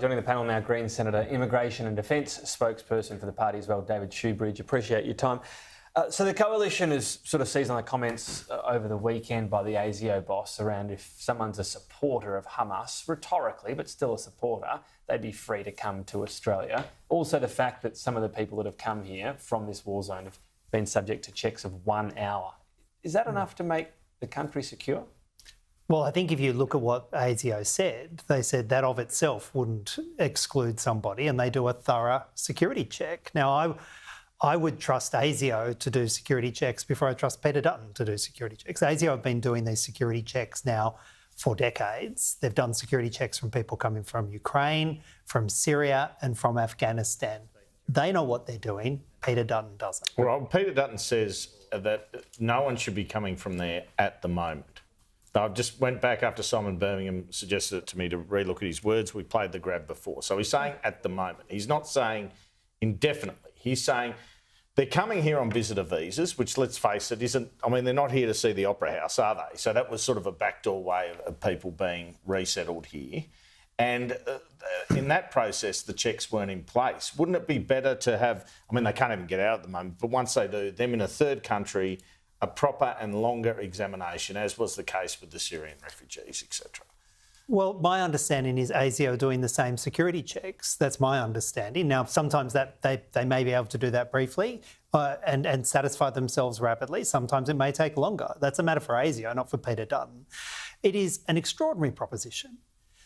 Joining the panel now, Green Senator, Immigration and Defence spokesperson for the party as well, David Shoebridge. Appreciate your time. So the coalition has sort of seized on the comments over the weekend by the ASIO boss around if someone's a supporter of Hamas, rhetorically, but still a supporter, they'd be free to come to Australia. Also the fact that some of the people that have come here from this war zone have been subject to checks of 1 hour. Is that enough to make the country secure? Well, I think if you look at what ASIO said, they said that of itself wouldn't exclude somebody, and they do a thorough security check. Now, I would trust ASIO to do security checks before I trust Peter Dutton to do security checks. ASIO have been doing these security checks now for decades. They've done security checks from people coming from Ukraine, from Syria and from Afghanistan. They know what they're doing. Peter Dutton doesn't. Well, Peter Dutton says that no one should be coming from there at the moment. I just went back after Simon Birmingham suggested it to me to relook at his words. We played the grab before. So he's saying at the moment. He's not saying indefinitely. He's saying they're coming here on visitor visas, which, let's face it, isn't... I mean, they're not here to see the Opera House, are they? So that was sort of a backdoor way of people being resettled here. And in that process, the checks weren't in place. Wouldn't it be better to have... I mean, they can't even get out at the moment, but once they do, them in a third country, a proper and longer examination, as was the case with the Syrian refugees, etc.? Well, my understanding is ASIO doing the same security checks. That's my understanding. Now, sometimes that they may be able to do that briefly and satisfy themselves rapidly. Sometimes it may take longer. That's a matter for ASIO, not for Peter Dutton. It is an extraordinary proposition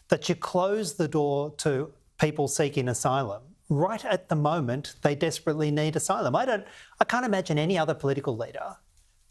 that you close the door to people seeking asylum right at the moment they desperately need asylum. I can't imagine any other political leader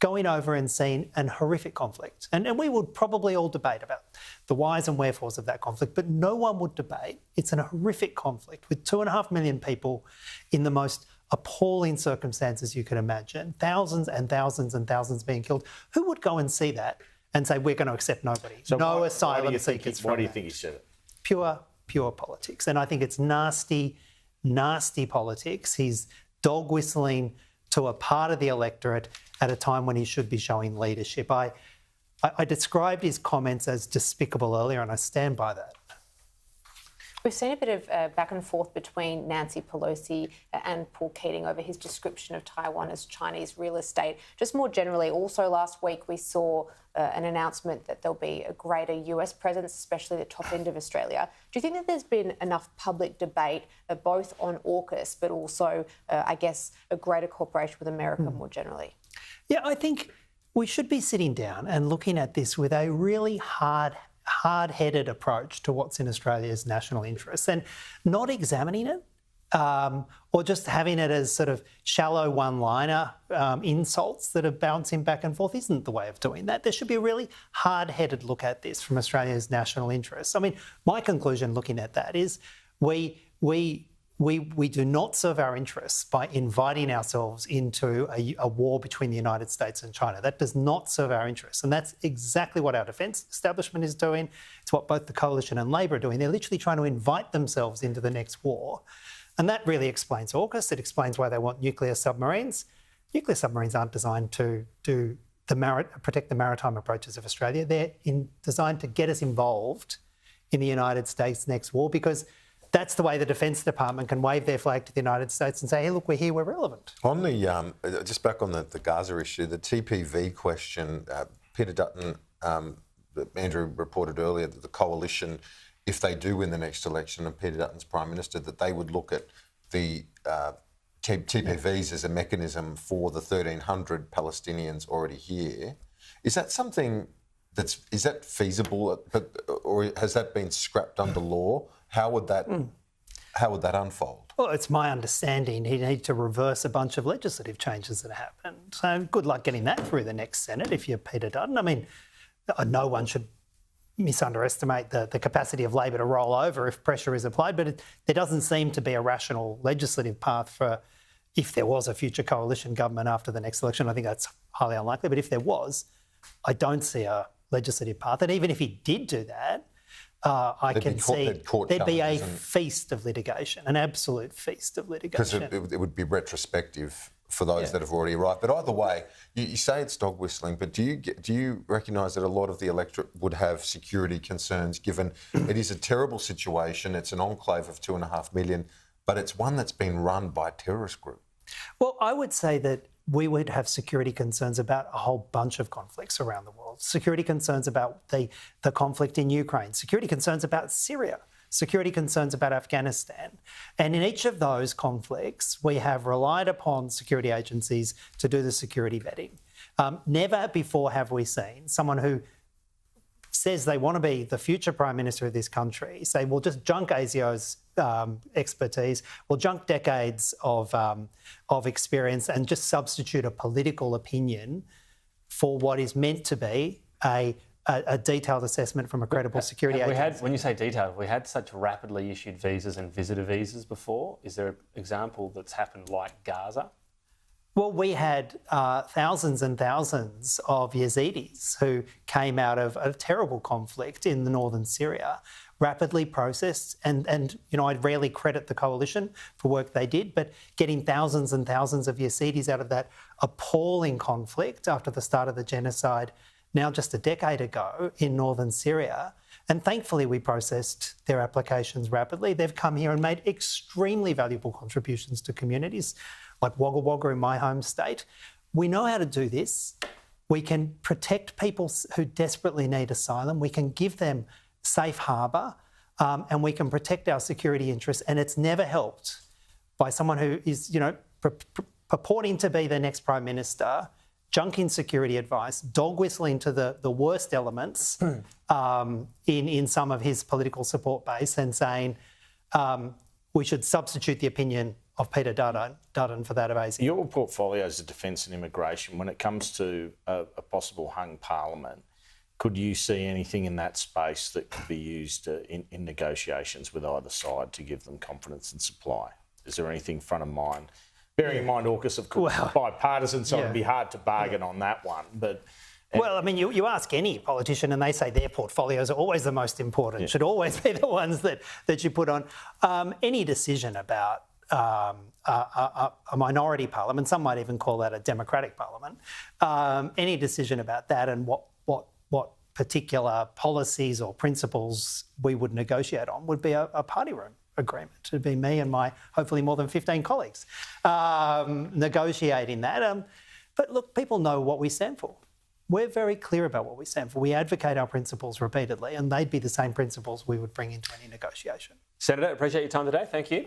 going over and seeing an horrific conflict. And we would probably all debate about the whys and wherefores of that conflict, but no one would debate it's an horrific conflict with 2.5 million people in the most appalling circumstances you can imagine, thousands and thousands and thousands being killed. Who would go and see that and say, we're going to accept nobody? So no asylum seekers. Why do you think he said it? Pure politics. And I think it's nasty, nasty politics. He's dog whistling to a part of the electorate at a time when he should be showing leadership. I described his comments as despicable earlier, and I stand by that. We've seen a bit of back and forth between Nancy Pelosi and Paul Keating over his description of Taiwan as Chinese real estate. Just more generally, also last week we saw an announcement that there'll be a greater US presence, especially the top end of Australia. Do you think that there's been enough public debate both on AUKUS but also, I guess, a greater cooperation with America more generally? Yeah, I think we should be sitting down and looking at this with a really hard-headed approach to what's in Australia's national interests and not examining it or just having it as sort of shallow one-liner insults that are bouncing back and forth isn't the way of doing that. There should be a really hard-headed look at this from Australia's national interests. I mean, my conclusion looking at that is we do not serve our interests by inviting ourselves into a war between the United States and China. That does not serve our interests. And that's exactly what our defence establishment is doing. It's what both the Coalition and Labor are doing. They're literally trying to invite themselves into the next war. And that really explains AUKUS. It explains why they want nuclear submarines. Nuclear submarines aren't designed to protect the maritime approaches of Australia. They're designed to get us involved in the United States' next war because that's the way the Defence Department can wave their flag to the United States and say, hey, look, we're here, we're relevant. On the, just back on the Gaza issue, the TPV question, Peter Dutton, Andrew reported earlier that the Coalition, if they do win the next election and Peter Dutton's Prime Minister, that they would look at the TPVs as a mechanism for the 1,300 Palestinians already here. Is that something is that feasible, or has that been scrapped under law? How would that unfold? Well, it's my understanding he'd need to reverse a bunch of legislative changes that happened. So good luck getting that through the next Senate if you're Peter Dutton. I mean, no one should misunderestimate the capacity of Labor to roll over if pressure is applied, but there doesn't seem to be a rational legislative path for if there was a future coalition government after the next election. I think that's highly unlikely, but if there was, I don't see a legislative path. And even if he did do that, I can see there'd be a feast of litigation, an absolute feast of litigation. Because it would be retrospective for those that have already arrived. But either way, you say it's dog whistling, but do you recognise that a lot of the electorate would have security concerns, given it is a terrible situation? It's an enclave of 2.5 million, but it's one that's been run by a terrorist group. Well, I would say that we would have security concerns about a whole bunch of conflicts around the world. Security concerns about the conflict in Ukraine, security concerns about Syria, security concerns about Afghanistan. And in each of those conflicts, we have relied upon security agencies to do the security vetting. Never before have we seen someone who says they want to be the future Prime Minister of this country say, we'll just junk ASIO's expertise, we'll junk decades of experience and just substitute a political opinion for what is meant to be a detailed assessment from a credible security agency. When you say detailed, we had such rapidly issued visas and visitor visas before. Is there an example that's happened like Gaza? Well, we had thousands and thousands of Yazidis who came out of a terrible conflict in the northern Syria, rapidly processed, and you know, I'd rarely credit the coalition for work they did, but getting thousands and thousands of Yazidis out of that appalling conflict after the start of the genocide now just a decade ago in northern Syria. And thankfully, we processed their applications rapidly. They've come here and made extremely valuable contributions to communities like Wagga Wagga in my home state. We know how to do this. We can protect people who desperately need asylum. We can give them safe harbour, and we can protect our security interests. And it's never helped by someone who is, you know, purporting to be the next Prime Minister, junking security advice, dog whistling to the worst elements in some of his political support base, and saying we should substitute the opinion of Peter Dutton for that of ASIO. Your portfolio is defence and immigration. When it comes to a possible hung parliament, could you see anything in that space that could be used in negotiations with either side to give them confidence and supply? Is there anything front of mind? Bearing in mind AUKUS, of course, is bipartisan, so it'd be hard to bargain on that one. But well, I mean, you ask any politician and they say their portfolios are always the most important, should always be the ones that you put on. Any decision about a minority parliament, some might even call that a democratic parliament, any decision about that and what particular policies or principles we would negotiate on would be a party room agreement. It'd be me and my hopefully more than 15 colleagues negotiating that. But look, people know what we stand for. We're very clear about what we stand for. We advocate our principles repeatedly, and they'd be the same principles we would bring into any negotiation. Senator, appreciate your time today. Thank you.